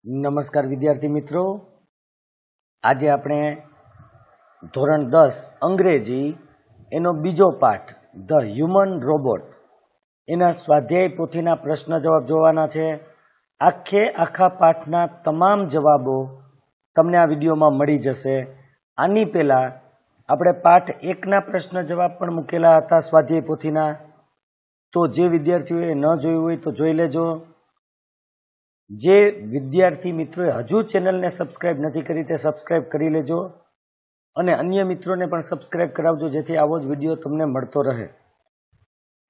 નમસ્કાર વિદ્યાર્થી મિત્રો, આજે આપણે ધોરણ 10 અંગ્રેજી એનો બીજો પાઠ ધ હ્યુમન રોબોટ એના સ્વાધ્યાય પોથીના પ્રશ્ન જવાબ જોવાના છે. આખા પાઠના તમામ જવાબો તમને આ વિડીયોમાં મળી જશે. આની પહેલા આપણે પાઠ 1ના પ્રશ્ન જવાબ પણ મૂકેલા હતા સ્વાધ્યાય પોથીના, તો જે વિદ્યાર્થીઓએ ન જોયું હોય તો જોઈ લેજો. જે વિદ્યાર્થી મિત્રોએ હજુ ચેનલને સબસ્ક્રાઇબ નથી કરી તે સબસ્ક્રાઇબ કરી લેજો અને અન્ય મિત્રોને પણ સબસ્ક્રાઇબ કરાવજો, જેથી આવો જ વિડીયો તમને મળતો રહે.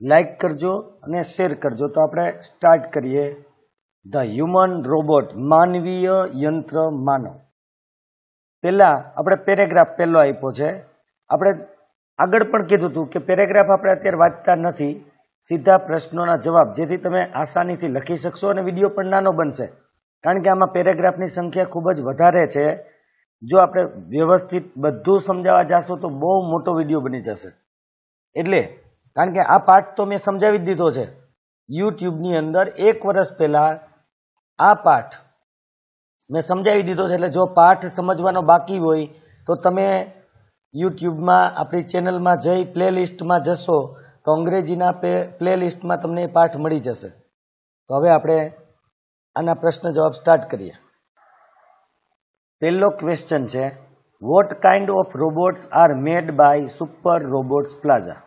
લાઈક કરજો અને શેર કરજો. તો આપણે સ્ટાર્ટ કરીએ. ધ હ્યુમન રોબોટ, માનવીય યંત્ર માનવ. પહેલા આપણે પેરેગ્રાફ પહેલો આપ્યો છે. આપણે આગળ પણ કીધું હતું કે પેરેગ્રાફ આપણે અત્યારે વાંચતા નથી, સીધા પ્રશ્નોના જવાબ, જેથી તમે આસાનીથી લખી શકશો અને વિડીયો પણ નાનો બનશે. કારણ કે આમાં પેરેગ્રાફની સંખ્યા ખૂબ જ વધારે છે. જો આપણે વ્યવસ્થિત બધું સમજાવવા જાશું તો બહુ મોટો વિડીયો બની જશે. એટલે કારણ કે આ પાઠ તો મેં સમજાવી જ દીધો છે યુટ્યુબની અંદર 1 વર્ષ પહેલા. આ પાઠ મેં સમજાવી દીધો છે. એટલે જો પાઠ સમજવાનો બાકી હોય તો તમે યુટ્યુબમાં આપણી ચેનલમાં જઈ પ્લેલિસ્ટમાં જશો તો અંગ્રેજીના પ્લેલિસ્ટમાં તમને એ પાઠ મળી જશે. તો હવે આપણે આના પ્રશ્ન જવાબ સ્ટાર્ટ કરીએ. પહેલો ક્વેશ્ચન છે, what kind of robots are made by super robots plaza?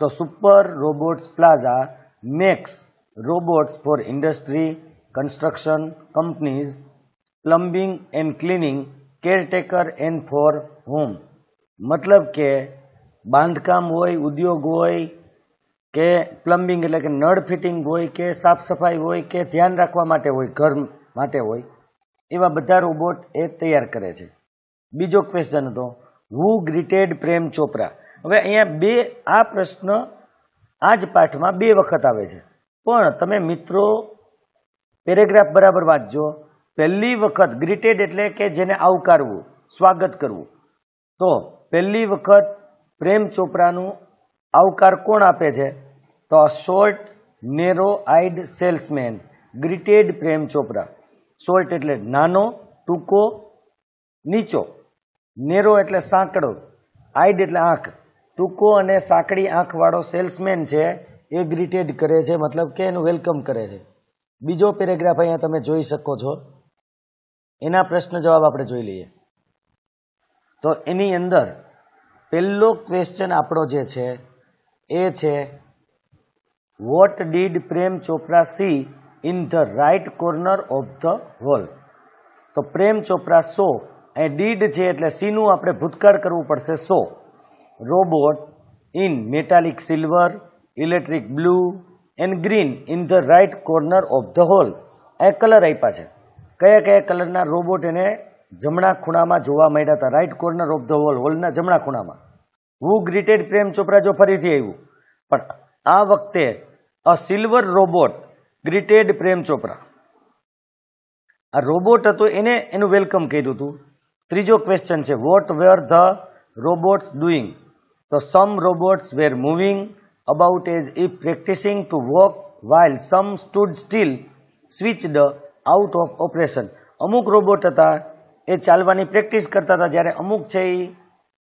તો super robots plaza makes robots for industry, construction companies, plumbing and cleaning, caretaker and for home. મતલબ કે બાંધકામ હોય, ઉદ્યોગ હોય કે પ્લમ્બિંગ એટલે કે નળ ફિટિંગ હોય કે સાફ સફાઈ હોય કે ધ્યાન રાખવા માટે હોય, ઘર માટે હોય, એવા બધા રોબોટ એ તૈયાર કરે છે. બીજો ક્વેશ્ચન હતો, હુ ગ્રીટેડ પ્રેમ ચોપરા? હવે અહીંયા આ પ્રશ્ન આ જ પાઠમાં 2 વખત આવે છે, પણ તમે મિત્રો પેરેગ્રાફ બરાબર વાંચજો. પહેલી વખત ગ્રીટેડ એટલે કે જેને આવકારવું, સ્વાગત કરવું. તો પહેલી વખત પ્રેમ ચોપરાનું આવકાર કોણ આપે છે? તો short narrow eyed salesman greeted Prem Chopra. Short એટલે નાનો, ટૂંકો, નીચો. નેરો એટલે સાંકડો, આઈડ એટલે આંખ. ટૂંકો અને સાંકડી આંખવાળો સેલ્સમેન છે એ ગ્રીટેડ કરે છે, મતલબ કે એનું વેલકમ કરે છે. બીજો પેરેગ્રાફ અહીંયા તમે જોઈ શકો છો. એના પ્રશ્ન જવાબ આપણે જોઈ લઈએ. તો એની અંદર પહેલો ક્વેશ્ચન આપણો જે છે એ છે, what did Prem Chopra see in the right corner of the hall? તો પ્રેમ ચોપરા સો, અહીં ડીડ છે એટલે સીનું આપણે ભૂતકાળ કરવું પડશે, so robot in metallic silver, electric blue and green in the right corner of the hall. એ કલર આપ્યા છે, કયા કયા કલરના રોબોટ એને જમણા ખૂણામાં જોવા મળ્યા હતા, right corner of the hall, હોલના જમણા ખૂણામાં. હુ ગ્રીટેડ પ્રેમ ચોપરા જો ફરીથી આવ્યું, પણ આ વખતે અ silver robot greeted Prem Chopra. આ રોબોટ હતો એને એનું વેલકમ કર્યું હતું. ત્રીજો ક્વેશ્ચન છે, what were the robots doing? તો some robots were moving about as if practising to walk while some stood still switched out of operation. અમુક રોબોટ હતા એ ચાલવાની પ્રેક્ટિસ કરતા હતા, જ્યારે અમુક છે એ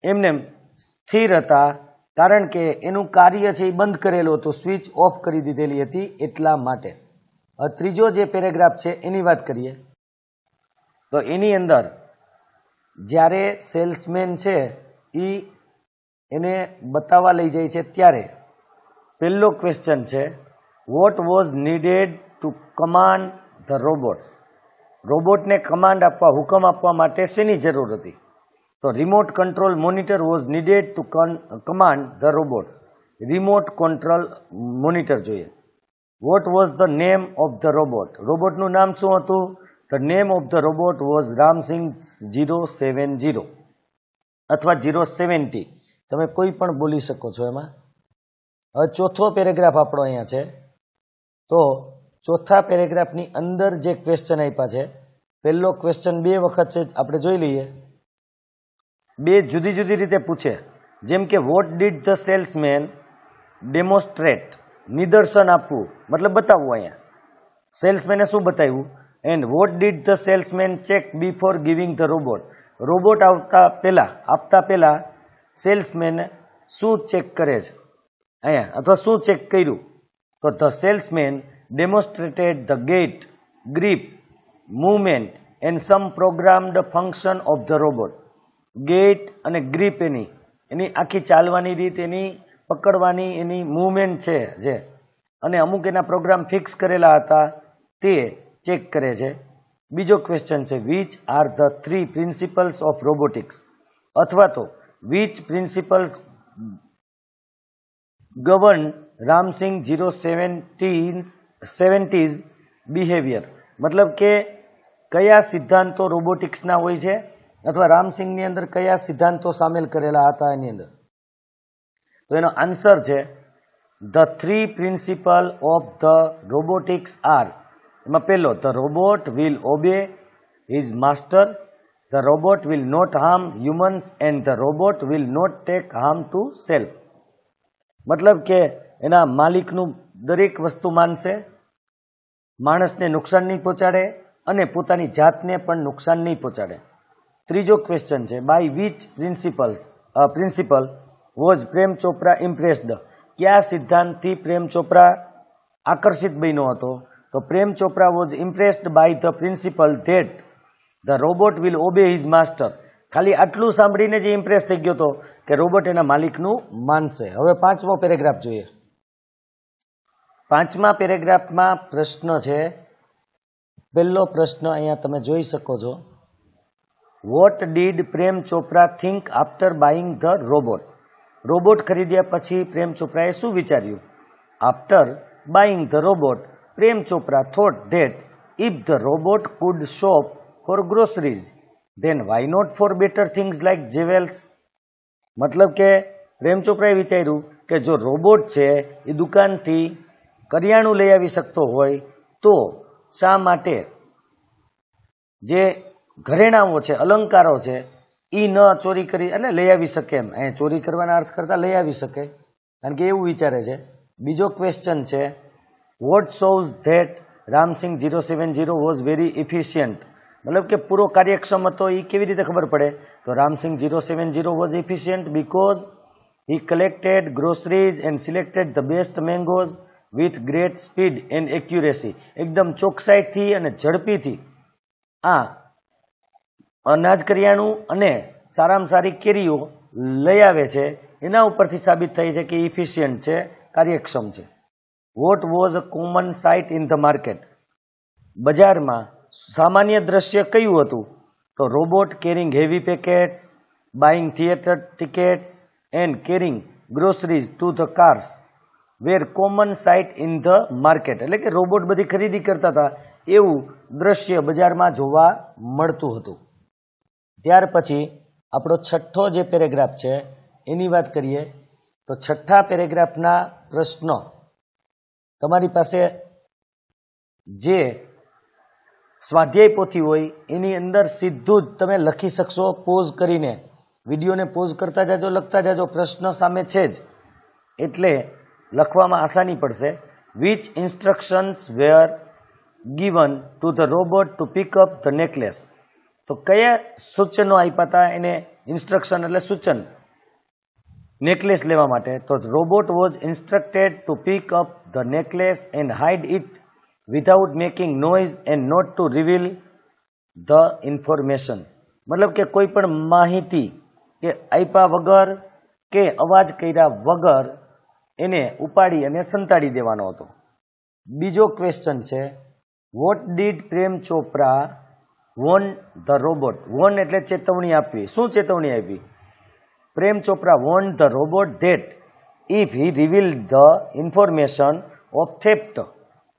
એમને સ્થિર હતા, કારણ કે એનું કાર્ય છે એ બંધ કરેલું હતું, સ્વિચ ઓફ કરી દીધેલી હતી એટલા માટે. ત્રીજો જે પેરેગ્રાફ છે એની વાત કરીએ. તો એની અંદર જ્યારે સેલ્સમેન છે એને બતાવવા લઈ જાય છે ત્યારે પહેલો ક્વેશ્ચન છે, what was needed to command the robots? રોબોટને કમાન્ડ આપવા, હુકમ આપવા માટે શેની જરૂર હતી? તો remote control monitor was needed to command the robots. Remote control monitor જોઈએ. What was the name of the robot? રોબોટનું નામ શું હતું? The name of the robot was Ramsingh 070 અથવા 070, તમે કોઈ પણ બોલી શકો છો એમાં. હવે ચોથો પેરેગ્રાફ આપણો અહીંયા છે. તો ચોથા પેરેગ્રાફની અંદર જે ક્વેશ્ચન આપ્યા છે, પહેલો ક્વેશ્ચન 2 વખત છે, આપણે જોઈ લઈએ. 2 જુદી જુદી રીતે પૂછે. જેમ કે vote did the salesman demonstrate? નિદર્શન આપવું, મતલબ બતાવવું. અહીંયા સેલ્સમેને શું બતાવ્યું? And what did the salesman check before giving the robot? Robot આપતા પહેલા સેલ્સમેન શું ચેક કરે છે અહીંયા, અથવા શું ચેક કર્યું? તો the salesman demonstrated the gait, grip, movement and some programmed function of the robot. Gait અને ગ્રીપ એની આખી ચાલવાની રીત, એની પકડવાની, એની મૂવમેન્ટ છે જે, અને અમુક એના પ્રોગ્રામ ફિક્સ કરેલા હતા તે ચેક કરે છે. બીજો ક્વેશ્ચન છે, which are the 3 principles of robotics? અથવા તો which principles govern Ram Singh 070's behaviour? મતલબ કે કયા સિદ્ધાંતો રોબોટિક્સના હોય છે, અથવા રામસિંગની અંદર કયા સિદ્ધાંતો સામેલ કરેલા હતા એની અંદર? તો એનો આન્સર છે the 3 principle of the robotics are. એમાં પહેલો, the robot will obey his master, the robot will not harm humans and the robot will not take harm to self. મતલબ કે એના માલિકનું દરેક વસ્તુ માનશે, માણસને નુકસાન નહીં પહોંચાડે અને પોતાની જાતને પણ નુકસાન નહીં પહોંચાડે. ત્રીજો ક્વેશ્ચન છે, by which principle was Prem Chopra impressed? કયા સિદ્ધાંતથી પ્રેમ ચોપરા આકર્ષિત બન્યો હતો? તો Prem Chopra was impressed by the principle that the robot will obey his master. ખાલી આટલું સાંભળીને જ ઇમ્પ્રેસ થઈ ગયો હતો કે રોબોટ એના માલિકનું માનશે. હવે 5મો પેરેગ્રાફ જોઈએ. 5મા પેરેગ્રાફમાં પ્રશ્ન છે, પહેલો પ્રશ્ન અહીંયા તમે જોઈ શકો છો, what did Prem Chopra think after buying the robot? Robot ખરીદ્યા પછી પ્રેમ ચોપરાએ શું વિચાર્યું? After buying the robot, Prem Chopra thought that if the robot could shop for groceries then why not for better things like jewels? મતલબ કે પ્રેમ ચોપરાએ વિચાર્યું કે જો રોબોટ છે એ દુકાનથી કરિયાણું લઈ આવી શકતો હોય તો શા માટે જે ઘરેણાઓ છે, અલંકારો છે, એ ન ચોરી કરી એટલે લઈ આવી શકે એમ. અહીંયા ચોરી કરવાના અર્થ કરતા લઈ આવી શકે, કારણ કે એવું વિચારે છે. બીજો ક્વેશ્ચન છે, what shows that Ramsingh 070 was very efficient? મતલબ કે પૂરો કાર્યક્ષમ હતો એ કેવી રીતે ખબર પડે? તો Ramsingh 070 was efficient because he collected groceries and selected the best mangoes with great speed and accuracy. એકદમ ચોકસાઈથી અને ઝડપીથી આ અનાજ કરિયાણું અને સારામાં સારી કેરીઓ લઈ આવે છે. એના ઉપરથી સાબિત થઈ છે કે ઇફિશિયન્ટ છે, કાર્યક્ષમ છે. What was a common sight in the market? બજારમાં સામાન્ય દ્રશ્ય કયું હતું? તો robot carrying heavy packets, buying theatre tickets and carrying groceries to the cars were common sight in the market. એટલે કે રોબોટ બધી ખરીદી કરતા હતા એવું દ્રશ્ય બજારમાં જોવા મળતું હતું. ત્યાર પછી આપણો છઠ્ઠો જે પેરેગ્રાફ છે એની વાત કરીએ તો છઠ્ઠા પેરેગ્રાફના પ્રશ્નો તમારી પાસે જે સ્વાધ્યાય પોથી હોય એની અંદર સીધું જ તમે લખી શકશો પોઝ કરીને. વિડીયોને પોઝ કરતા જાજો, લખતા જાજો, પ્રશ્ન સામે છે જ એટલે લખવામાં આસાની પડશે. Which instructions were given to the robot to pick up the necklace? તો કયા સૂચનો આપ્યા હતા એને? ઇન્સ્ટ્રક્શન એટલે સૂચન નેકલેસ લેવા માટે. તો robot was instructed to pick up the necklace and hide it without making noise and not to reveal the information. મતલબ કે કોઈ પણ માહિતી કે આપ્યા વગર કે અવાજ કર્યા વગર એને ઉપાડી અને સંતાડી દેવાનો હતો. બીજો ક્વેશ્ચન છે, what did Prem Chopra warned the robot? Warn એટલે ચેતવણી આપવી. શું ચેતવણી આપી? Prem Chopra warned the robot that if he revealed the information of theft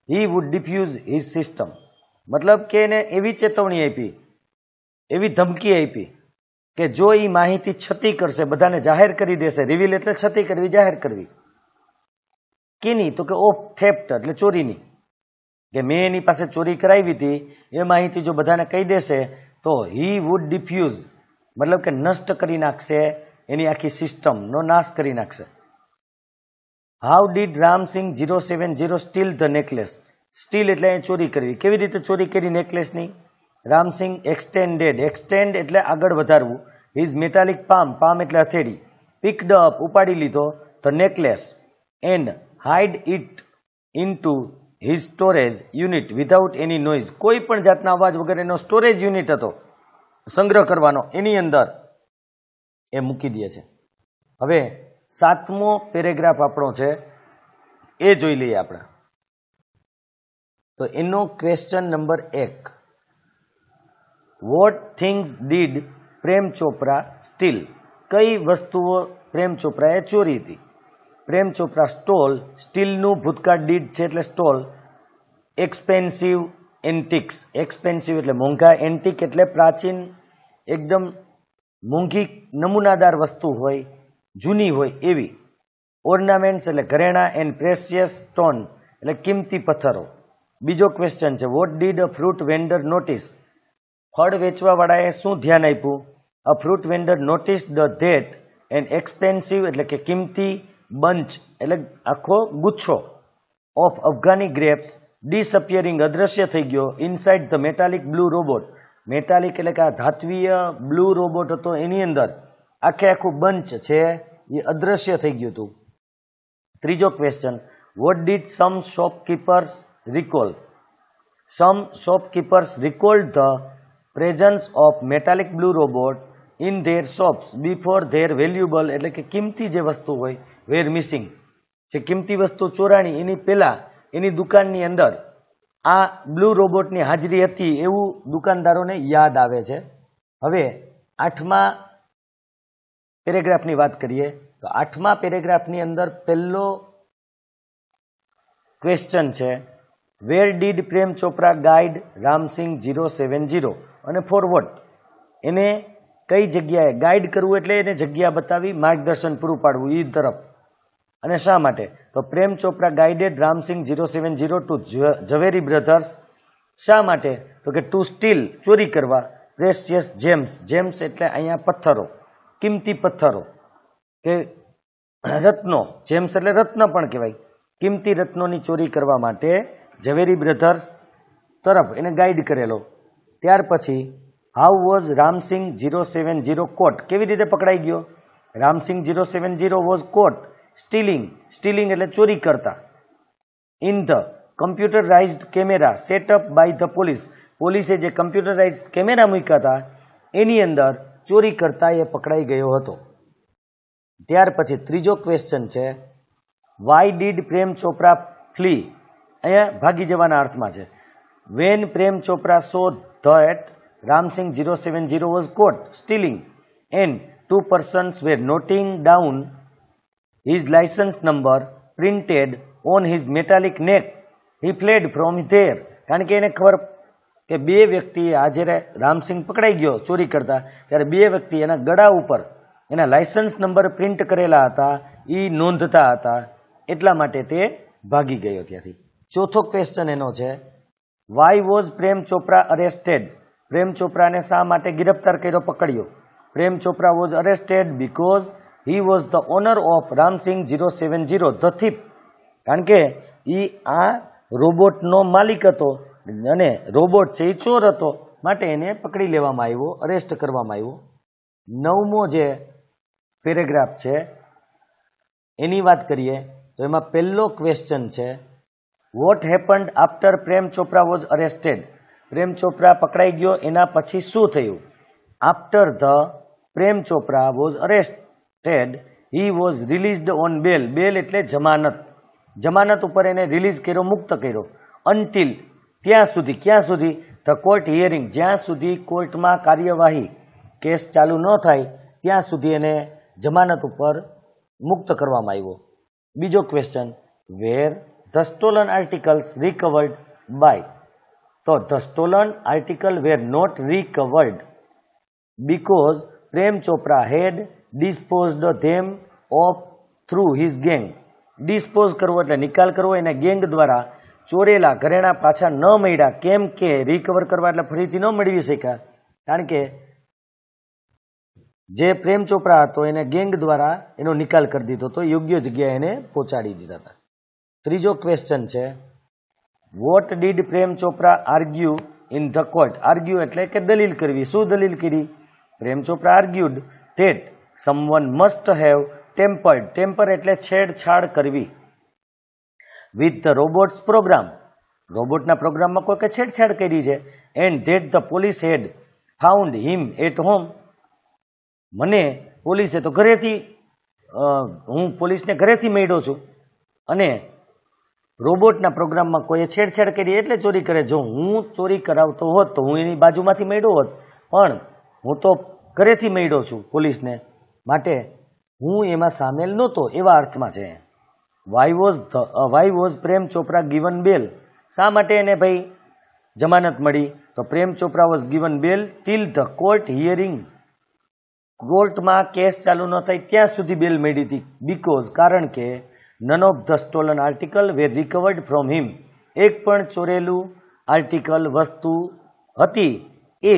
he would diffuse his system. મતલબ કે એને એવી ચેતવણી આપી, એવી ધમકી આપી કે જો એ માહિતી છતી કરશે, બધાને જાહેર કરી દેશે. રિવીલ એટલે છતી કરવી, જાહેર કરવી. કેની? તો કે ઓફ થેફ્ટ એટલે ચોરીની, કે મેં એની પાસે ચોરી કરાવી હતી એ માહિતી જો બધાને કહી દેશે તો he would diffuse મતલબ કે નષ્ટ કરી નાખશે, એની આખી સિસ્ટમનો નાશ કરી નાખશે. How did Ram Singh 070 steel the necklace? Steel એટલે ચોરી કરવી. કેવી રીતે ચોરી કરી નેકલેસની? રામસિંગ એક્સટેન્ડ એટલે આગળ વધારવું. હિઝ મેટાલિક પામ એટલે હથેળી. પિકડ અપ ઉપાડી લીધો the necklace and hide it into his storage unit without any noise. કોઈ પણ જાતના અવાજ વગર એનો સ્ટોરેજ યુનિટ હતો સંગ્રહ કરવાનો, એની અંદર એ મૂકી દે છે. હવે 7મો પેરેગ્રાફ આપણો છે એ જોઈ લઈએ આપણે. તો એનો question number 1, what things did Prem Chopra steal? કઈ વસ્તુઓ પ્રેમ ચોપરાએ ચોરી હતી? પ્રેમ ચોપરા સ્ટોલ, સ્ટીલનું ભૂતકાળ ડીડ છે એટલે સ્ટોલ. એક્સપેન્સિવ એન્ટિક્સ, એક્સપેન્સિવ એટલે મોંઘા, એન્ટિક એટલે પ્રાચીન એકદમ મોંઘી નમૂનાદાર વસ્તુ હોય, જૂની હોય એવી. ઓર્નામેન્ટ્સ એટલે ઘરેણા. એન્ડ પ્રેશિયસ સ્ટોન એટલે કિંમતી પથ્થરો. બીજો ક્વેશ્ચન છે, what did a fruit vendor notice? ફળ વેચવા વાળાએ શું ધ્યાન આપ્યું? અ fruit vendor notice the that and expensive એટલે કે કિંમતી બંચ એટલે આખો ગુચ્છો ઓફ અફઘાની ગ્રેપ્સ ડિસઅપિયરિંગ અદ્રશ્ય થઈ ગયો inside the metallic blue robot. Metallic એટલે કે આ ધાત્વીય બ્લુ રોબોટ હતો એની અંદર આખું બંચ છે એ અદ્રશ્ય થઈ ગયું હતું. ત્રીજો question, what did some shopkeepers recall? Some shopkeepers recalled the presence of metallic blue robot in their shops before their valuable એટલે કે કિંમતી જે વસ્તુ હોય were missing. જે કિંમતી વસ્તુ ચોરાણી એની પહેલા એની દુકાનની અંદર આ બ્લુ રોબોટની હાજરી હતી એવું દુકાનદારોને યાદ આવે છે. હવે 8મા પેરેગ્રાફની વાત કરીએ તો 8મા પેરેગ્રાફની અંદર પહેલો ક્વેશ્ચન છે, where did Prem Chopra guide Ram Singh 070 અને ફોર વોટ? એને કઈ જગ્યાએ ગાઈડ કરવું એટલે એને જગ્યા બતાવી માર્ગદર્શન પૂરું પાડવું એ તરફ, અને શા માટે? તો પ્રેમ ચોપરા ગાઈડેડ રામસિંગ 070 ટુ ઝવેરી બ્રધર્સ. શા માટે? તો કે ટુ સ્ટીલ ચોરી કરવા પ્રેશિયસ જેમ્સ. જેમ્સ એટલે અહીંયા પથ્થરો, કિંમતી પથ્થરો કે રત્નો. જેમ્સ એટલે રત્ન પણ કહેવાય. કિંમતી રત્નોની ચોરી કરવા માટે ઝવેરી બ્રધર્સ તરફ એને ગાઈડ કરેલો. ત્યાર પછી હાઉ વોઝ રામસિંગ 070 કોટ? કેવી રીતે પકડાઈ ગયો? Ramsingh 070 was caught stealing. Stealing એટલે ચોરી કરતા. In the computerised camera set up by the police. પોલીસે જે કમ્પ્યુટરાઇઝ્ડ કેમેરા મૂક્યા હતા એની અંદર ચોરી કરતા એ પકડાઈ ગયો હતો. ત્યાર પછી ત્રીજો ક્વેશ્ચન છે, why did Prem Chopra flee? અહીંયા ભાગી જવાના અર્થમાં છે. When Prem Chopra saw that Ramsingh 070 was caught stealing and 2 persons were noting down his license number printed on his metallic neck, he fled from there. કારણ કે એને ખબર કે બે વ્યક્તિ આજે રામસિંગ પકડાઈ ગયો ચોરી કરતા ત્યારે બે વ્યક્તિ એના ગળા ઉપર એના લાયસન્સ નંબર પ્રિન્ટ કરેલા હતા એ નોંધતા હતા, એટલા માટે તે ભાગી ગયો ત્યાંથી. ચોથો ક્વેશ્ચન એનો છે, why was Prem Chopra arrested? Prem ચોપરાને શા માટે ગિરફ્તાર કર્યો, પકડ્યો? Prem Chopra was arrested because he was the owner of Ramsingh 070 the thief. કારણ કે એ આ રોબોટનો માલિક હતો અને રોબોટ છે એ ચોર હતો, માટે એને પકડી લેવામાં આવ્યો, અરેસ્ટ કરવામાં આવ્યો. 9મો જે પેરેગ્રાફ છે એની વાત કરીએ તો એમાં પહેલો ક્વેશ્ચન છે, what happened after Prem Chopra was arrested? Prem Chopra પકડાઈ ગયો એના પછી શું થયું? After the Prem Chopra was arrested he was released on bail. Bail એટલે જમાનત. જમાનત ઉપર એને રિલીઝ કર્યો, મુક્ત કર્યો. અનટિલ ત્યાં સુધી, ક્યાં સુધી? ધ કોર્ટ હિયરિંગ, જ્યાં સુધી કોર્ટમાં કાર્યવાહી કેસ ચાલુ ન થાય ત્યાં સુધી એને જમાનત ઉપર મુક્ત કરવામાં આવ્યો. બીજો question, were the stolen articles recovered by? તો the stolen article were not recovered because Prem Chopra had disposed them off through his gang. Dispose કરવો એટલે નિકાલ કરવો, એના ગેંગ દ્વારા ચોરેલા ઘરેણા પાછા ન મળ્યા. કેમ કે રિકવર કરવા એટલે ફરીથી ન મેળવી શક્યા, કારણ કે જે પ્રેમ ચોપરા હતો એને ગેંગ દ્વારા એનો નિકાલ કરી દીધો હતો, યોગ્ય જગ્યાએ એને પહોંચાડી દીધા હતા. ત્રીજો ક્વેશ્ચન છે, what did Prem Chopra argue in the court? Argue એટલે કે દલીલ કરવી. શું દલીલ કરી? Prem Chopra argued that someone must have tampered. Tamper એટલે છેડછાડ કરવી. With the robots program. રોબોટના પ્રોગ્રામમાં કોઈ છેડછાડ કરી છે. And that the police had found him at home. મને પોલીસે તો ઘરેથી હું પોલીસને ઘરેથી મળ્યો છું અને રોબોટના પ્રોગ્રામમાં કોઈએ છેડછાડ કરી એટલે ચોરી કરે. જો હું ચોરી કરાવતો હોત તો હું એની બાજુમાંથી મળ્યો હોત, પણ હું તો ઘરેથી મળ્યો છું પોલીસને, માટે હું એમાં સામેલ નહોતો, એવા અર્થમાં છે. Why was Prem Chopra given bail? શા માટે એને ભાઈ જમાનત મળી? તો Prem Chopra was given bail till the court hearing. કોર્ટમાં કેસ ચાલુ ન થાય ત્યાં સુધી બેલ મળી હતી. બીકોઝ કારણ કે none of the stolen article were recovered from him. એક પણ ચોરેલું આર્ટિકલ વસ્તુ હતી એ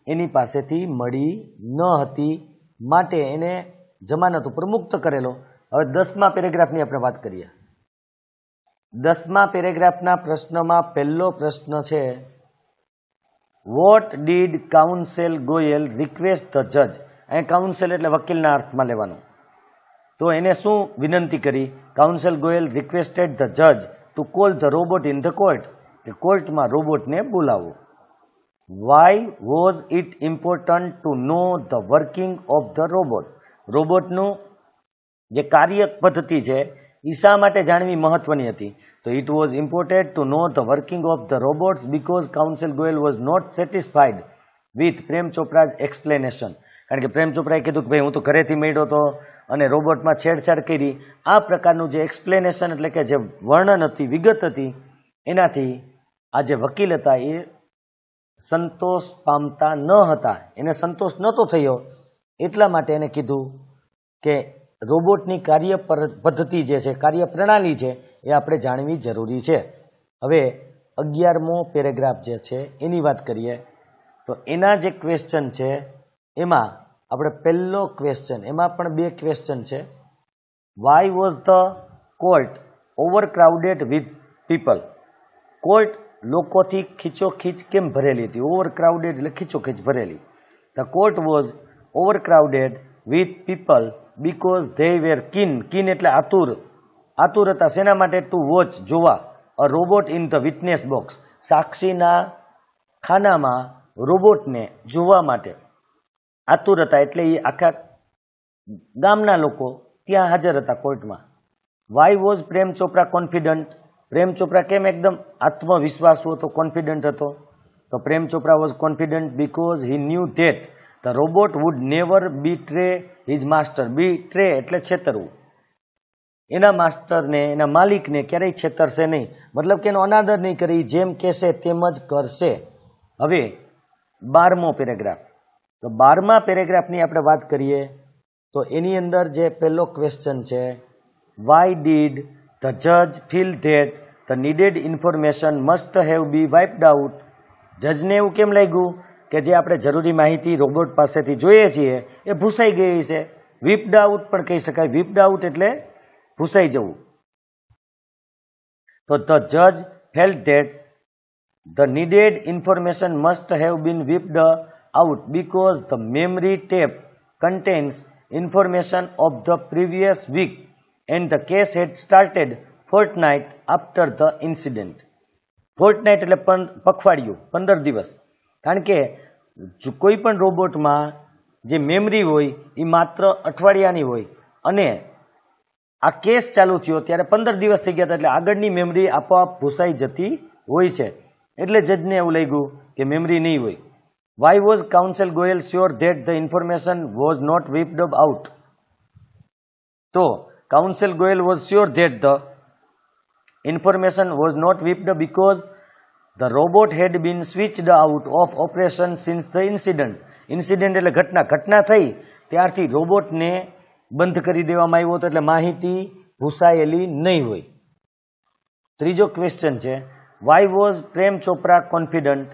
એની પાસેથી મળી ન હતી, માટે એને જમાનત ઉપર મુક્ત કરેલો. હવે 10મા પેરેગ્રાફની આપણે વાત કરીએ. 10મા પેરેગ્રાફના પ્રશ્નમાં પહેલો પ્રશ્ન છે, what did counsel Goyal request the જજ? અહીં કાઉન્સેલ એટલે વકીલના અર્થમાં લેવાનું. તો એને શું વિનંતી કરી? કાઉન્સેલ ગોયલ રિક્વેસ્ટેડ ધ જજ to call the robot in the court. કે કોર્ટમાં રોબોટને બોલાવો. Why was it important to know the working of the robot? રોબોટનું જે કાર્ય પદ્ધતિ છે એ શા માટે જાણવી મહત્વની હતી? તો it was important to know the working of the robots because counsel Goyal was not satisfied with Prem Chopra's explanation. કારણ કે પ્રેમ ચોપરાએ કીધું કે ભાઈ હું તો ઘરેથી મળ્યો હતો અને રોબોટમાં છેડછાડ કરી. આ પ્રકારનું જે એક્સપ્લેનેશન એટલે કે જે વર્ણન હતી, વિગત હતી, એનાથી આ જે વકીલ હતા એ સંતોષ પામતા ન હતા. એને સંતોષ નહોતો થયો, એટલા માટે એને કીધું કે રોબોટની કાર્ય પદ્ધતિ જે છે, કાર્ય પ્રણાલી છે, એ આપણે જાણવી જરૂરી છે. હવે 11મો પેરેગ્રાફ જે છે એની વાત કરીએ. તો એના જે ક્વેશ્ચન છે એમાં આપણે પહેલો ક્વેશ્ચન, એમાં પણ 2 ક્વેશ્ચન છે. Why was the court overcrowded with people? Court લોકોથી ખીચોખીચ કેમ ભરેલી હતી? ઓવરક્રાઉડેડ એટલે ખીચોખીચ ભરેલી. The court was overcrowded with people because they were keen. Keen એટલે આતુર. આતુર હતા શેના માટે? ટુ વોચ, જોવા. A robot in the witness box. સાક્ષીના ખાનામાં રોબોટને જોવા માટે આતુર હતા. એટલે એ આખા ગામના લોકો ત્યાં હાજર હતા કોર્ટમાં. Why was Prem Chopra confident? Prem Chopra કેમ એકદમ આત્મવિશ્વાસુ હતો, કોન્ફિડન્ટ હતો? તો Prem Chopra was confident because he knew that the robot would never betray his master. Betray એટલે છેતરવું. એના માસ્ટરને, એના માલિકને ક્યારેય છેતરશે નહીં, મતલબ કે એનો અનાદર નહીં કરી, જેમ કહેશે તેમ જ કરશે. હવે 12મો પેરેગ્રાફ. તો 12મા પેરેગ્રાફની આપણે વાત કરીએ તો એની અંદર જે પહેલો ક્વેશ્ચન છે, વાય ડીડ ધ જજ feel that the needed information must have be wiped out? જજને એવું કેમ લાગ્યું કે જે આપણે જરૂરી માહિતી રોબોટ પાસેથી જોઈએ છીએ એ ભૂસાઈ ગઈ છે? વિપ્ડ આઉટ પણ કહી શકાય. વિપ્ડ આઉટ એટલે ભૂસાઈ જવું. તો ધ જજ felt that the needed information must have been wiped out because the memory tape contains information of the previous week and the case had started fortnight after the incident. fortnight એટલે પખવાડિયું, 15 દિવસ. કારણ કે કોઈ પણ રોબોટમાં જે memory હોય એ માત્ર અઠવાડિયાની હોય અને આ કેસ ચાલુ થયો ત્યારે 15 દિવસ થઈ ગયા હતા, એટલે આગળની મેમરી આપોઆપ ભૂસાઈ જતી હોય છે. એટલે જજને એવું લાગ્યું કે મેમરી નહીં હોય. Why was counsel Goyal sure that the information was not whipped out? So, counsel Goyal was sure that the information was not whipped because the robot had been switched out of operation since the incident. Incident એટલે ઘટના થઈ ત્યારથી રોબોટને બંધ કરી દેવામાં આવ્યો હતો, એટલે માહિતી ભૂસાયેલી નહીં હોય. ત્રીજો ક્વેશ્ચન છે, why was Prem Chopra confident?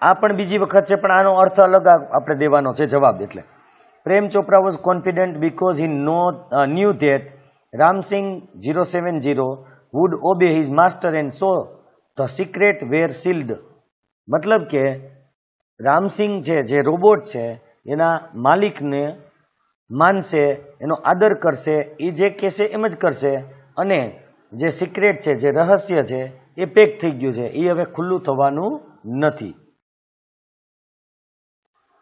આ પણ બીજી વખત છે, પણ આનો અર્થ અલગ આપણે દેવાનો છે જવાબ. એટલે Prem Chopra was confident because he knew that Ramsingh 070 would obey his master and so the secret were sealed, મતલબ કે રામસિંગ છે જે રોબોટ છે એના માલિકને માનશે, એનો આદર કરશે, એ જે કહેશે એમ જ કરશે, અને જે સિક્રેટ છે, જે રહસ્ય છે એ પેક થઈ ગયું છે, એ હવે ખુલ્લું થવાનું નથી.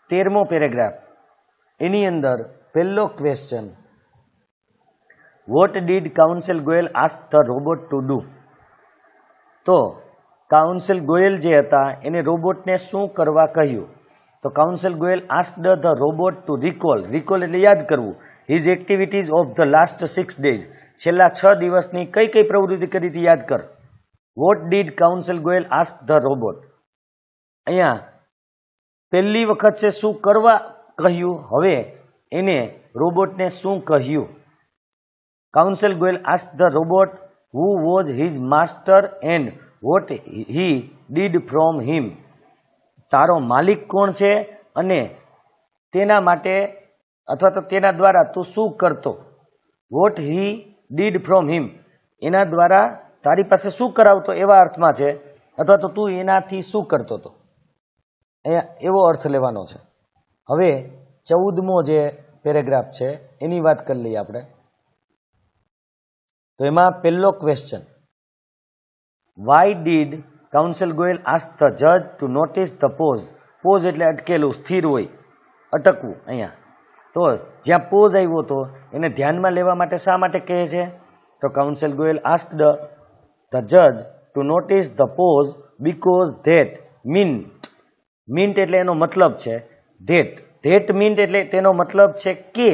13મો પેરેગ્રાફ, એની અંદર પહેલો question, what did council Goyal ask the robot to do? તો કાઉન્સિલ ગોયલ જે હતા એને રોબોટને શું કરવા કહ્યું? તો counsel Goyal asked the robot two recall, recall એટલે યાદ કરવું, his activities of the last 6 days, છેલ્લા 6 દિવસની કઈ કઈ પ્રવૃત્તિ કરી હતી યાદ કર. What did council Goyal ask the robot? અહીંયા પહેલી વખત છે શું કરવા કહ્યું, હવે એને રોબોટને શું કહ્યું? Council Goyal ask the robot who was his master and what he did from him. તારો માલિક કોણ છે અને તેના માટે અથવા તો તેના દ્વારા તું શું કરતો? વોટ હી ડીડ ફ્રોમ હિમ, એના દ્વારા તારી પાસે શું કરાવતો એવા અર્થમાં છે, અથવા તો તું એનાથી શું કરતો હતો એવો અર્થ લેવાનો છે. હવે 14મો જે પેરેગ્રાફ છે એની વાત કરી લઈએ આપણે. તો એમાં પહેલો question, why did council Goyal ask the જજ to notice the pause? Pause એટલે અટકેલું, સ્થિર હોય, અટકવું. અહીંયા તો જ્યાં પોઝ આવ્યો હતો એને ધ્યાનમાં લેવા માટે શા માટે કહે છે? તો કાઉન્સિલ ગોયલ આસ્કડ ધ જજ to notice the pause because that meant, meant એટલે એનો મતલબ છે ધેટ મીન્ટ એટલે તેનો મતલબ છે કે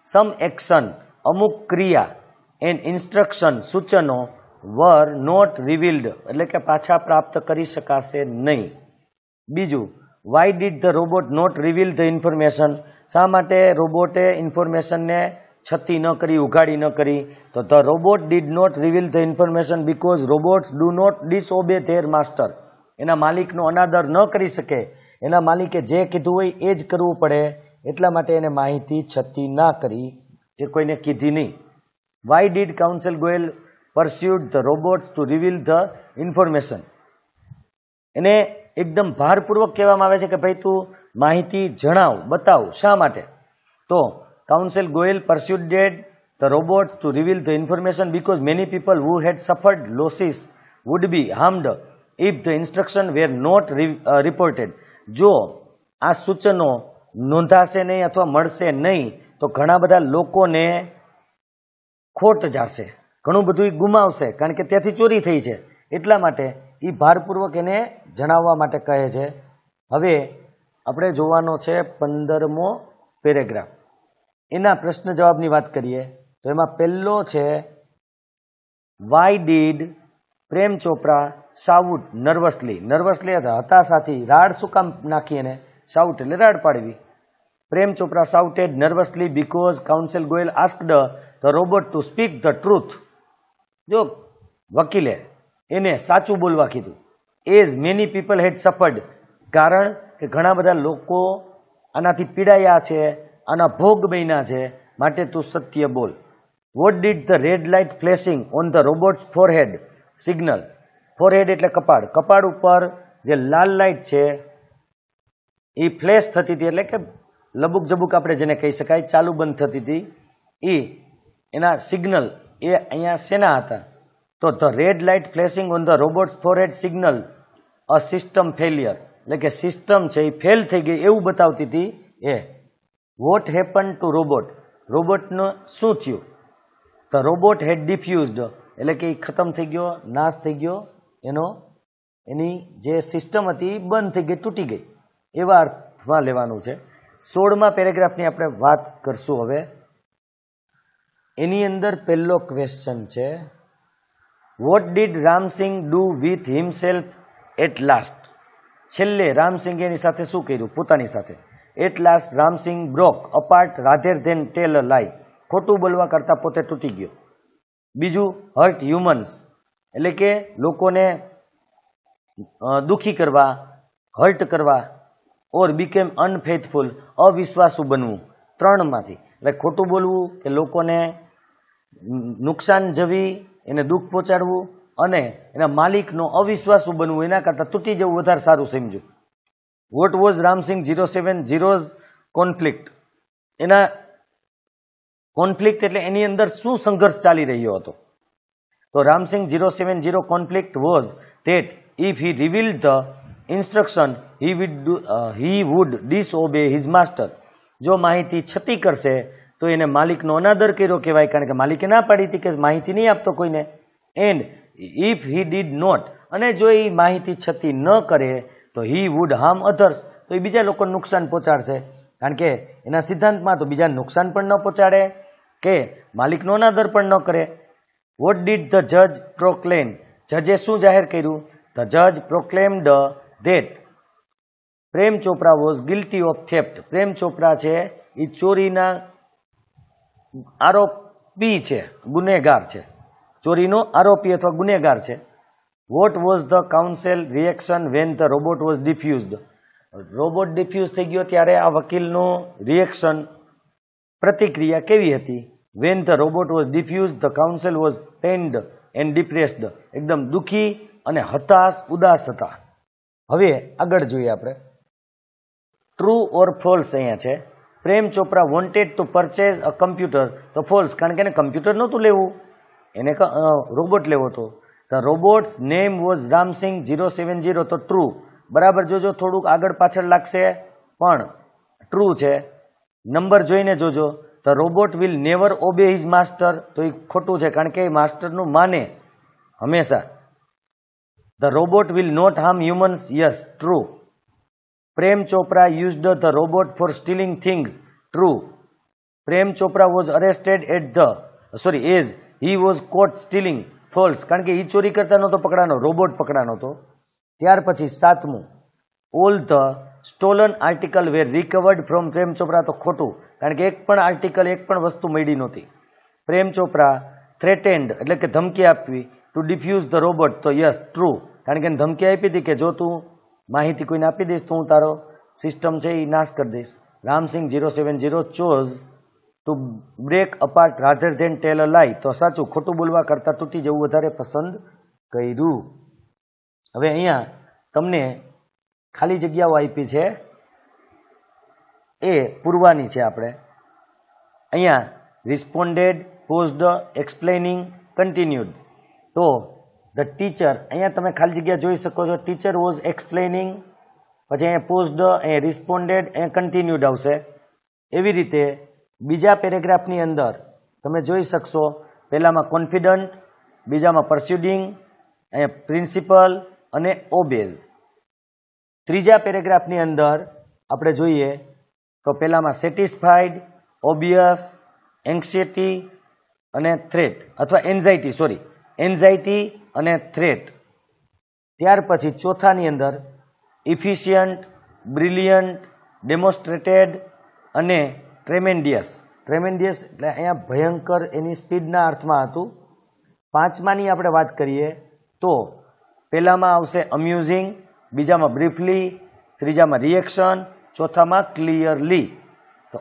સમ એક્શન, અમુક ક્રિયા, એન્ડ ઇન્સ્ટ્રક્શન, સૂચનો, વર નોટ રિવીલ્ડ એટલે કે પાછા પ્રાપ્ત કરી શકાશે નહીં. બીજું, why did the robot not reveal the information? શા માટે રોબોટે ઇન્ફોર્મેશનને છતી ન કરી, ઉઘાડી ન કરી? તો the robot did not reveal the information because robots do not disobey their master. એના માલિકનો અનાદર ન કરી શકે, એના માલિકે જે કીધું હોય એ જ કરવું પડે, એટલા માટે એને માહિતી છતી ના કરી, એ કોઈને કીધી નહીં. Y did council Goyal pursued the robots to reveal the information? એને એકદમ ભારપૂર્વક કહેવામાં આવે છે કે ભાઈ તું માહિતી જણાવ, બતાવ, શા માટે? તો counsel Goyal persuaded the robot to reveal the information because many people who had suffered losses would be harmed if the instruction were not reported. જો આ સૂચનો નોંધાશે નહીં અથવા મળશે નહીં તો ઘણા બધા લોકોને ખોટ જશે, ઘણું બધું ગુમાવશે, કારણ કે ત્યાંથી ચોરી થઈ છે, એટલા માટે એ ભારપૂર્વક એને જણાવવા માટે કહે છે. હવે આપણે જોવાનો છે 15મો પેરેગ્રાફ, એના પ્રશ્ન જવાબની વાત કરીએ. તો એમાં પહેલો છે, why did Prem Chopra shout nervously? Nervously હતાશાથી, રાડ શું કામ નાખી એને? શાઉટ એટલે રાડ પાડવી. Prem Chopra shouted nervously because council Goyal asked the robot to speak the truth. જો વકીલે એને સાચું બોલવા કીધું. As many people had suffered, કારણ કે ઘણા બધા લોકો આનાથી પીડાયા છે, આના ભોગ બન્યા છે, માટે તું સત્ય બોલ. Vote did the red light flashing on the robots forehead signal? Forehead એટલે કપાળ, કપાળ ઉપર જે લાલ લાઇટ છે એ ફ્લેશ થતી હતી, એટલે કે લબુક જબુક આપણે જેને કહી શકાય, ચાલુ બંધ થતી હતી, એ એના સિગ્નલ એ અહીંયા શેના હતા? તો the red light flashing on the robots forehead signal a system failure, એટલે કે સિસ્ટમ છે એ ફેલ થઈ ગઈ એવું બતાવતી હતી એ. What happen to robot? રોબોટનું શું થયું? ધ રોબોટ હેડ ડિફ્યુઝડ, એટલે કે એ ખતમ થઈ ગયો, નાશ થઈ ગયો, એની જે સિસ્ટમ હતી બંધ થઈ ગઈ, તૂટી ગઈ, એવા અર્થમાં લેવાનું છે. 16મા પેરેગ્રાફની આપણે વાત કરશું હવે. એની અંદર પહેલો ક્વેશ્ચન છે, what did Ramsingh do with himself at last? છેલ્લે રામસિંગે એની સાથે શું કર્યું? પોતાની સાથે. At last Ramsingh broke apart rather than tell a lie, ખોટું બોલવા કરતાં પોતે તૂટી ગયો. બીજું, હર્ટ હ્યુમન્સ, એટલે કે લોકોને દુખી કરવા, હર્ટ કરવા, ઓર બીકેમ અનફેથફુલ, અવિશ્વાસુ બનવું. 3માંથી એટલે ખોટું બોલવું કે લોકોને નુકસાન જવી, એને દુઃખ પહોંચાડવું, અને એના માલિકનો અવિશ્વાસુ બનવું એના કરતાં તૂટી જવું વધારે સારું સમજ્યું. What was Ramsingh 070's conflict? એના કોન્ફ્લિક્ટ એટલે એની અંદર શું સંઘર્ષ ચાલી રહ્યો હતો? તો Ramsingh 070 conflict was that if he revealed the instruction he would disobey his master. જો માહિતી છતી કરશે તો એને માલિકનો અનાદર કર્યો કહેવાય, કારણ કે માલિકે ના પાડી હતી કે માહિતી નહીં આપતો કોઈને. And if he did not, અને જો એ માહિતી છતી ન કરે તો હી વુડ હાર્મ અધર્સ, તો એ બીજા લોકોને નુકસાન પહોંચાડશે. કારણ કે એના સિદ્ધાંતમાં તો બીજાને નુકસાન પણ ન પહોંચાડે કે માલિકનો અનાદર પણ ન કરે. વોટ ડીડ ધ જજ પ્રોક્લેમ? જજે શું જાહેર કર્યું? ધ જજ proclaimed that Prem Chopra was guilty of theft. Prem Chopra છે એ ચોરીના આરોપી છે, ગુનેગાર છે, ચોરીનો આરોપી અથવા ગુનેગાર છે. What was the council reaction when the robot was defused? Robot defuse થઈ ગયો ત્યારે આ વકીલનું રિએક્શન, પ્રતિક્રિયા કેવી હતી? When the robot was defused the council was pained and depressed. એકદમ દુઃખી અને હતાશ, ઉદાસ હતા. હવે આગળ જોઈએ આપણે. ટ્રુ ઓર ફોલ્સ અહીંયા છે. Prem Chopra wanted to purchase a computer, તો ફોલ્સ, કારણ કે એને કમ્પ્યુટર નહોતું લેવું, એને રોબોટ લેવો હતો. The robots name was Ramsingh 070, તો ટ્રુ. બરાબર જોજો, થોડુંક આગળ પાછળ લાગશે પણ ટ્રુ છે. નંબર જોઈને જોજો. The robot will never obey his master, તો એ ખોટું છે, કારણ કે એ માસ્ટરનું માને હંમેશા. The robot will not harm humans, yes, true. Prem Chopra used the robot for stealing things, true. Prem Chopra was arrested as he was caught stealing, false, કારણ કે એ ચોરી કરતા નહોતો પકડાનો, રોબોટ પકડાનો હતો. ત્યાર પછી 7મું, all the stolen article were recovered from Prem Chopra, તો ખોટું, કારણ કે એક પણ આર્ટિકલ, એક પણ વસ્તુ મળી નહોતી. પ્રેમ ચોપરા થ્રેટેન્ડ એટલે કે ધમકી આપવી ટુ ડિફ્યુઝ ધ રોબોટ, તો યસ, ટ્રુ, કારણ કે એને ધમકી આપી હતી કે જો તું માહિતી કોઈને આપી દઈશ તો હું તારો સિસ્ટમ છે એ નાશ કરી દઈશ. Ramsingh 070 chose to break apart rather than tell a lie, તો સાચું, ખોટું બોલવા કરતાં તૂટી જવું વધારે પસંદ કર્યું. હવે અહીંયા તમને ખાલી જગ્યાઓ આપી છે એ પૂરવાની છે. આપણે અહીંયા રિસ્પોન્ડેડ, પોઝડ, એક્સપ્લેનિંગ, કન્ટિન્યુડ. તો ધ ટીચર, અહીંયા તમે ખાલી જગ્યા જોઈ શકો છો. ટીચર વોઝ એક્સપ્લેનિંગ, પછી અહીંયા પોઝડ, અહીંયા રિસ્પોન્ડેડ, અહીંયા કન્ટિન્યુડ આવશે. એવી રીતે બીજા પેરેગ્રાફની અંદર તમે જોઈ શકશો, પહેલામાં કોન્ફિડન્ટ, બીજામાં પરસ્યુડિંગ, અહીંયા પ્રિન્સિપલ અને ઓબેઝ. ત્રીજા પેરેગ્રાફની અંદર આપણે જોઈએ તો પહેલામાં સેટિસ્ફાઈડ, ઓબિયસ, એન્ગ્ઝાયટી અને થ્રેટ, અથવા એન્ઝાયટી અને થ્રેટ. ત્યાર પછી ચોથાની અંદર ઇફિશિયન્ટ, બ્રિલિયન્ટ, ડેમોન્સ્ટ્રેટેડ અને ટ્રેમેન્ડિયસ. ટ્રેમેન્ડિયસ એટલે અહીંયા ભયંકર, એની સ્પીડના અર્થમાં હતું. પાંચમાની આપણે વાત કરીએ તો પહેલામાં આવશે અમ્યુઝિંગ, બીજામાં બ્રીફલી, ત્રીજામાં રિએક્શન, ચોથામાં ક્લિયરલી. તો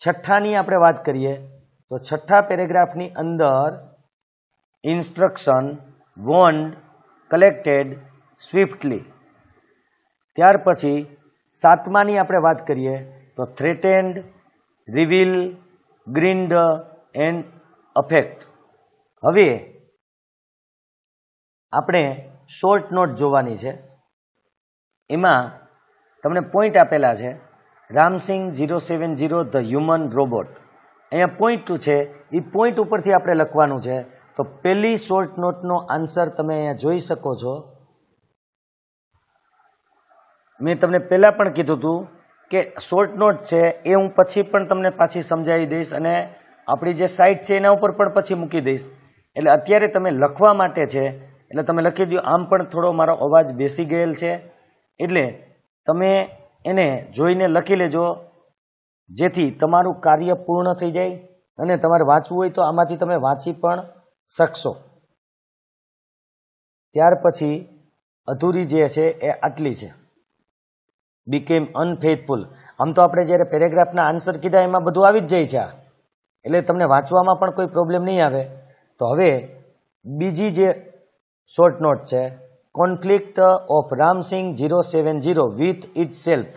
છઠ્ઠાની આપણે વાત કરીએ તો છઠ્ઠા પેરેગ્રાફની અંદર ઇન્સ્ટ્રક્શન, વોન્ડ, કલેક્ટેડ, સ્વિફ્ટલી. ત્યાર પછી સાતમાની આપણે વાત કરીએ તો થ્રેટેન્ડ, રિવીલ, ગ્રીન્ડ એન્ડ અફેક્ટ. હવે આપણે શોર્ટ નોટ જોવાની છે. એમાં તમને પોઈન્ટ આપેલા છે. Ram Singh 070 the human robot. અહીંયા પોઈન્ટ છે, એ પોઈન્ટ ઉપરથી આપણે લખવાનું છે. તો પહેલી શોર્ટ નોટનો આન્સર તમે અહીંયા જોઈ શકો છો. મેં તમને પહેલા પણ કીધું હતું કે શોર્ટ નોટ છે એ હું પછી પણ તમને પાછી સમજાવી દઈશ, અને આપણી જે સાઇટ છે એના ઉપર પણ પછી મૂકી દઈશ. એટલે અત્યારે તમે લખવા માટે છે એટલે તમે લખી દો. આમ પણ થોડો મારો અવાજ બેસી ગયેલ છે એટલે તમે એને જોઈને લખી લેજો, જેથી તમારું કાર્ય પૂર્ણ થઈ જાય. અને તમારે વાંચવું હોય તો આમાંથી તમે વાંચી પણ શકશો. ત્યાર પછી અધૂરી જે છે એ આટલી છે, બીકેમ અનફેથફુલ. આમ તો આપણે જ્યારે પેરેગ્રાફના આન્સર કીધા એમાં બધું આવી જ જાય છે, એટલે તમને વાંચવામાં પણ કોઈ પ્રોબ્લેમ નહીં આવે. તો હવે બીજી જે શોર્ટ નોટ છે. Conflict of Ramsingh 070 with it self.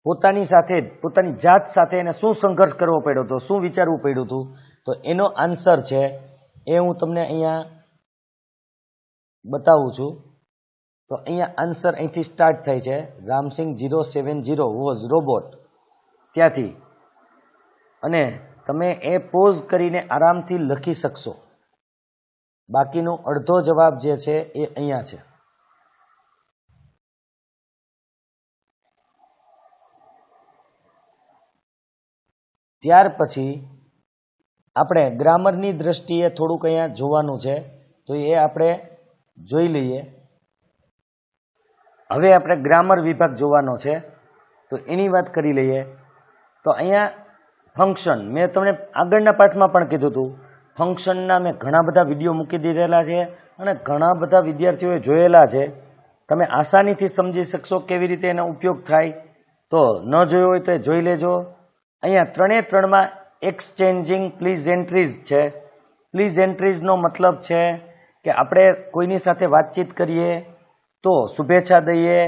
પોતાની સાથે પોતાની જાત સાથે એને શું સંઘર્ષ કરવો પડ્યો હતો, શું વિચારવું પડ્યું હતું, તો એનો આન્સર છે એ હું તમને અહીંયા બતાવું છું. તો અહીંયા આન્સર અહીંથી સ્ટાર્ટ થાય છે. રામસિંગ 070 વોઝ રોબોટ, ત્યાંથી. અને તમે એ પોઝ કરીને આરામથી લખી શકશો. બાકીનો અડધો જવાબ જે છે એ અહીંયા છે. ત્યાર પછી આપણે ગ્રામરની દ્રષ્ટિએ થોડુંક અહીંયા જોવાનું છે, તો એ આપણે જોઈ લઈએ. હવે આપણે ગ્રામર વિભાગ જોવાનો છે, તો એની વાત કરી લઈએ. તો અહીંયા ફંક્શન મેં તમને આગળના પાઠમાં પણ કીધું હતું. ફંક્શનના મેં ઘણા બધા વિડીયો મૂકી દીધેલા છે અને ઘણા બધા વિદ્યાર્થીઓએ જોયેલા છે. તમે આસાનીથી સમજી શકશો કેવી રીતે એનો ઉપયોગ થાય. તો ન જોયો હોય તો એ જોઈ લેજો. અહીંયા 3 એક્સચેન્જિંગ પ્લીઝેન્ટ્રીઝ છે. પ્લીઝેન્ટ્રીઝનો મતલબ છે કે આપણે કોઈની સાથે વાતચીત કરીએ તો શુભેચ્છા દઈએ,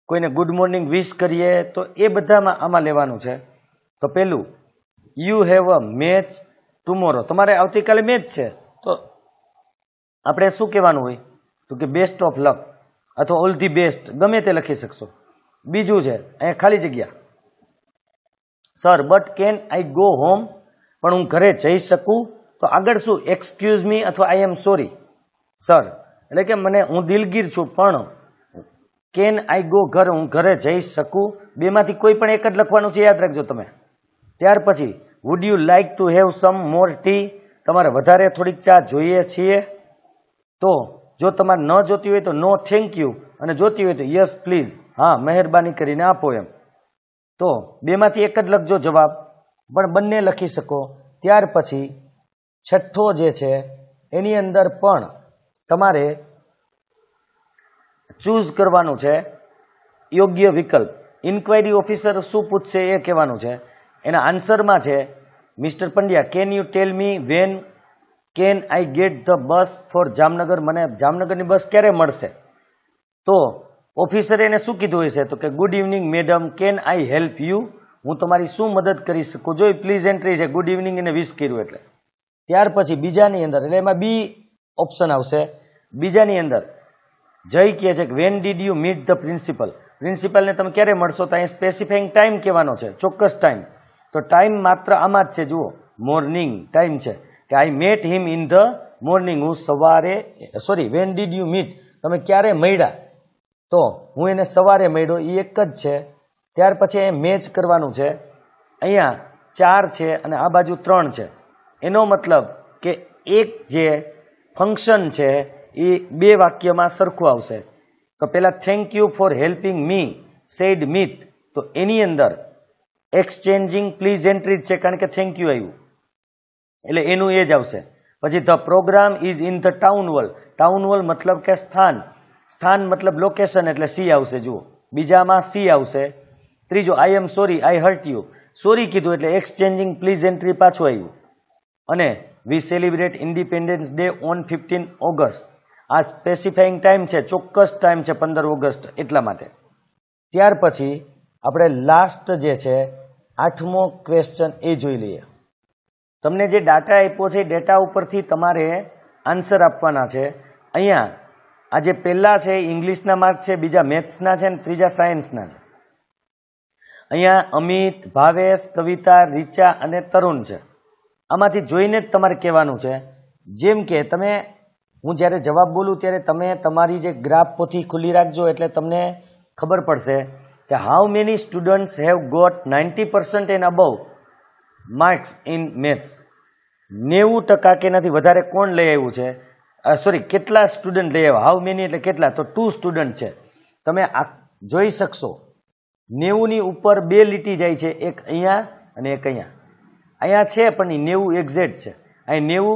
કોઈને ગુડ મોર્નિંગ વિશ કરીએ, તો એ બધામાં આમાં લેવાનું છે. તો પહેલું, you have a match tomorrow. તમારે આવતીકાલે મેચ છે, તો આપણે શું કહેવાનું હોય? તો કે બેસ્ટ ઓફ લક અથવા ઓલ ધી બેસ્ટ, ગમે તે લખી શકશો. બીજું છે અહીંયા ખાલી જગ્યા, sir but can I go home. પણ હું ઘરે જઈ શકું? તો આગળ શું? એક્સક્યુઝ મી અથવા આઈ એમ સોરી. સર એટલે કે હું દિલગીર છું, પણ કેન આઈ ગો ઘર, હું ઘરે જઈ શકું. બેમાંથી કોઈ પણ એક જ લખવાનું છે, યાદ રાખજો તમે. ત્યાર પછી would you like to have sum more T. તમારે વધારે થોડીક ચા જોઈએ છીએ? તો જો તમારે ન જોતી હોય તો નો થેન્ક યુ, અને જોતી હોય તો યસ પ્લીઝ, હા મહેરબાની કરીને આપો એમ. તો બેમાંથી એક જ લખજો જવાબ, પણ બંને લખી શકો. ત્યાર પછી છઠ્ઠો જે છે એની અંદર પણ તમારે ચૂઝ કરવાનું છે યોગ્ય વિકલ્પ. ઇન્ક્વાયરી ઓફિસર શું પૂછશે એ કહેવાનું છે. એના આન્સરમાં છે, mister Pandya can you tell me when can I get the bus for Jamnagar. મને જામનગરની બસ ક્યારે મળશે? તો ઓફિસરે એને શું કીધું હશે? તો કે good evening madam, can I help you. હું તમારી શું મદદ કરી શકું? જો પ્લીઝ એન્ટ્રી છે, ગુડ ઇવનિંગ એને વિશ કર્યું એટલે. ત્યાર પછી બીજાની અંદર, એટલે એમાં બી ઓપ્શન આવશે. બીજાની અંદર જય કહે છે કે when did you meet the principal. પ્રિન્સિપલને તમે ક્યારે મળશો? તો અહીં સ્પેસિફાઈંગ ટાઈમ કહેવાનો છે, ચોક્કસ ટાઈમ. તો ટાઈમ માત્ર આમાં જ છે, જુઓ મોર્નિંગ ટાઈમ છે કે I met him in the morning. હું સવારે, sorry van did you meet, તમે ક્યારે મળ્યા? તો હું એને સવારે મળ્યો, એ એક જ છે. ત્યાર પછી એ મેચ કરવાનું છે. અહીંયા 4 છે અને આ બાજુ 3 છે. એનો મતલબ કે એક જે ફંક્શન છે એ 2 વાક્યમાં સરખું આવશે. તો પહેલા thank you for helping me said Mit, તો એની અંદર એક્સચેન્જિંગ પ્લીઝેન્ટ્રીઝ છે, કારણ કે થેન્ક યુ આવ્યું એટલે એનું એ જ આવશે. પછી the programme is in the town hall. Town hall મતલબ કે સ્થાન, સ્થાન મતલબ લોકેશન, એટલે સી આવશે. જુઓ બીજામાં સી આવશે. ત્રીજો I am sorry I hurt you. Sorry કીધું એટલે એક્સચેન્જિંગ પ્લીઝેન્ટ્રી પાછું આવ્યું. અને we celebrate independence day on 15 August. આ સ્પેસિફાઈંગ ટાઈમ છે, ચોક્કસ ટાઈમ છે 15 ઓગસ્ટ એટલા માટે. ત્યાર પછી આપણે લાસ્ટ જે છે 8મો ક્વેશ્ચન એ જોઈ લઈએ. તમને જે ડાટા આપ્યો છે, ડેટા ઉપરથી તમારે આન્સર આપવાના છે. અહીંયા આ જે પહેલા છે ઇંગ્લિશના માર્ક છે, બીજા મેથ્સના છે અને ત્રીજા સાયન્સના છે. અહીંયા અમિત, ભાવેશ, કવિતા, રીચા અને તરુણ છે. આમાંથી જોઈને જ તમારે કહેવાનું છે. જેમ કે તમે, હું જ્યારે જવાબ બોલું ત્યારે તમે તમારી જે ગ્રાફ પોથી ખુલ્લી રાખજો, એટલે તમને ખબર પડશે કે how many students have got 90% and above marks in maths. 90% કે એનાથી વધારે કોણ લઈ આવ્યું છે? સોરી, કેટલા સ્ટુડન્ટ લઈ આવ્યા? હાઉ મેની એટલે કેટલા? તો 2 સ્ટુડન્ટ છે. તમે આ જોઈ શકશો 90ની ઉપર 2 લીટી જાય છે, એક અહીંયા અને એક અહીંયા. અહીંયા છે પણ 90 એક્ઝેક્ટ છે. અહીં 90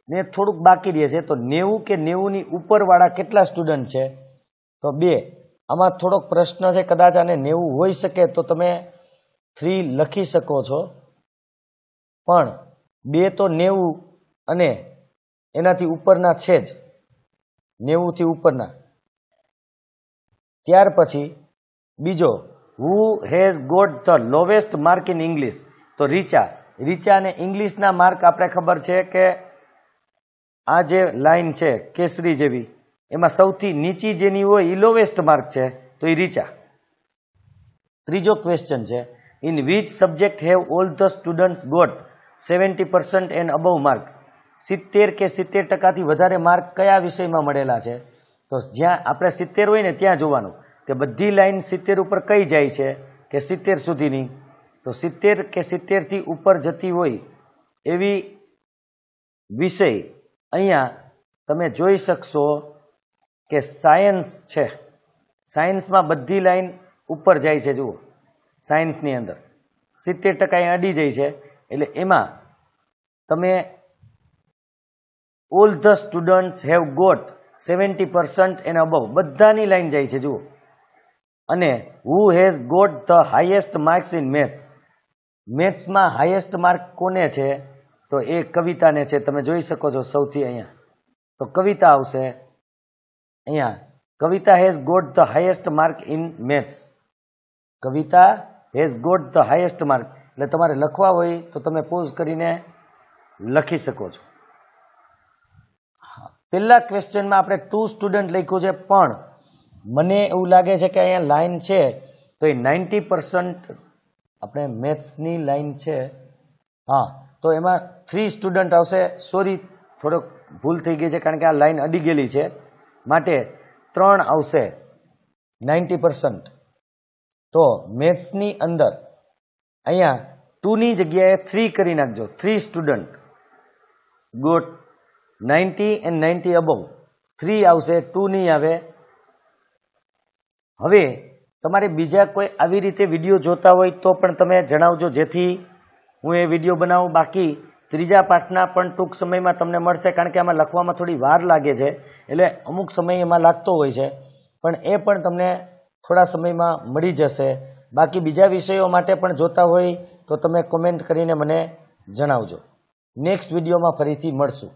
ને થોડુંક બાકી રહે છે. તો 90 કે 90ની ઉપરવાળા કેટલા સ્ટુડન્ટ છે? તો 2. આમાં થોડોક પ્રશ્ન છે, કદાચ આને 90 હોઈ શકે તો તમે 3 લખી શકો છો, પણ 2 તો 90 અને એનાથી ઉપરના છે જ 90 થી ઉપરના. ત્યાર પછી બીજો who has got the lowest mark in English, તો રીચાને ઇંગ્લિશના માર્ક આપણે ખબર છે કે આ જે લાઈન છે કેસરી જેવી એમાં સૌથી નીચી જેની હોય એ લોવેસ્ટ માર્ક છે તો એ રીચા. ત્રીજો ક્વેશ્ચન છે in which subject have all the students got 70% and above mark, 70 કે 70% વધારે માર્ક કયા વિષયમાં મળેલા છે? તો જ્યાં આપણે 70 હોય ને ત્યાં જોવાનું કે બધી લાઈન 70 ઉપર કઈ જાય છે કે 70 સુધીની, તો 70 કે 70 થી ઉપર જતી હોય એવી વિષય અહીંયા તમે જોઈ શકશો કે સાયન્સ છે. સાયન્સમાં બધી લાઈન ઉપર જાય છે. જુઓ સાયન્સની અંદર 70% અહીંયા અડી જાય છે એટલે એમાં તમે all the students have got 70% and above બધાની લાઈન જાય છે. જુઓ અને who has got the highest marks in maths, મેથ્સમાં હાઈએસ્ટ માર્ક કોને છે? તો એ કવિતાને છે. તમે જોઈ શકો છો સૌથી અહીંયા તો કવિતા આવશે. અહીંયા Kavita has got the highest mark in maths, Kavita has got the highest mark. એટલે તમારે લખવા હોય તો તમે પોઝ કરીને લખી શકો છો. પહેલા ક્વેશ્ચનમાં આપણે 2 સ્ટુડન્ટ લખ્યું છે પણ મને એવું લાગે છે કે અહીંયા લાઈન છે તો એ 90% આપણે મેથ્સની લાઈન છે. હા તો એમાં 3 સ્ટુડન્ટ આવશે. સોરી થોડોક ભૂલ થઈ ગઈ છે કારણ કે આ લાઈન અડી ગયેલી છે માટે 3 આવશે 90%. તો મેથ્સની અંદર અહીંયા 2 ની જગ્યાએ 3 કરી નાખજો. 3 સ્ટુડન્ટ ગોટ 90 એન્ડ 90 અબવ, 3 આવશે 2 નહીં આવે. હવે તમારે બીજા કોઈ આવી રીતે વિડીયો જોતા હોય તો પણ તમે જણાવજો જેથી હું એ વિડીયો બનાવું. બાકી ત્રીજા પાઠના પણ ટૂંક સમયમાં તમને મળશે કારણ કે આમાં લખવામાં થોડી વાર લાગે છે એટલે અમુક સમય એમાં લાગતો હોય છે પણ એ પણ તમને થોડા સમયમાં મળી જશે. બાકી બીજા વિષયો માટે પણ જોતા હોય તો તમે કોમેન્ટ કરીને મને જણાવજો. નેક્સ્ટ વિડીયોમાં ફરીથી મળશું.